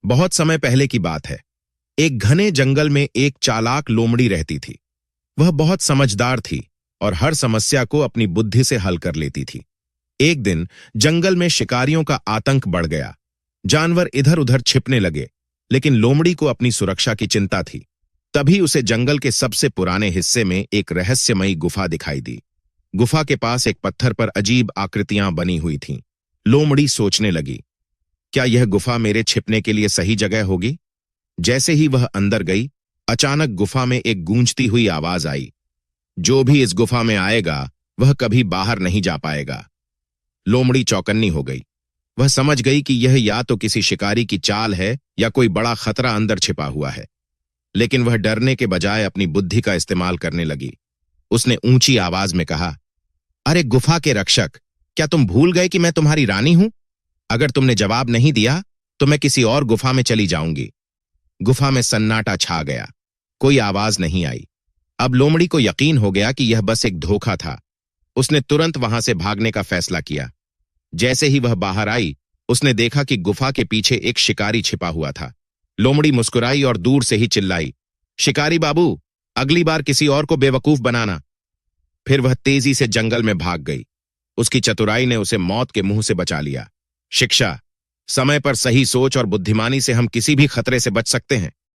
बहुत समय पहले की बात है। एक घने जंगल में एक चालाक लोमड़ी रहती थी। वह बहुत समझदार थी और हर समस्या को अपनी बुद्धि से हल कर लेती थी। एक दिन जंगल में शिकारियों का आतंक बढ़ गया। जानवर इधर उधर छिपने लगे, लेकिन लोमड़ी को अपनी सुरक्षा की चिंता थी। तभी उसे जंगल के सबसे पुराने हिस्से में एक रहस्यमयी गुफा दिखाई दी। गुफा के पास एक पत्थर पर अजीब आकृतियां बनी हुई थीं। लोमड़ी सोचने लगी, क्या यह गुफा मेरे छिपने के लिए सही जगह होगी? जैसे ही वह अंदर गई, अचानक गुफा में एक गूंजती हुई आवाज आई, जो भी इस गुफा में आएगा वह कभी बाहर नहीं जा पाएगा। लोमड़ी चौकन्नी हो गई। वह समझ गई कि यह या तो किसी शिकारी की चाल है या कोई बड़ा खतरा अंदर छिपा हुआ है। लेकिन वह डरने के बजाय अपनी बुद्धि का इस्तेमाल करने लगी। उसने ऊंची आवाज में कहा, अरे गुफा के रक्षक, क्या तुम भूल गए कि मैं तुम्हारी रानी हूं? अगर तुमने जवाब नहीं दिया तो मैं किसी और गुफा में चली जाऊंगी। गुफा में सन्नाटा छा गया। कोई आवाज नहीं आई। अब लोमड़ी को यकीन हो गया कि यह बस एक धोखा था। उसने तुरंत वहां से भागने का फैसला किया। जैसे ही वह बाहर आई, उसने देखा कि गुफा के पीछे एक शिकारी छिपा हुआ था। लोमड़ी मुस्कुराई और दूर से ही चिल्लाई, शिकारी बाबू, अगली बार किसी और को बेवकूफ बनाना। फिर वह तेजी से जंगल में भाग गई। उसकी चतुराई ने उसे मौत के मुंह से बचा लिया। शिक्षा: समय पर सही सोच और बुद्धिमानी से हम किसी भी खतरे से बच सकते हैं।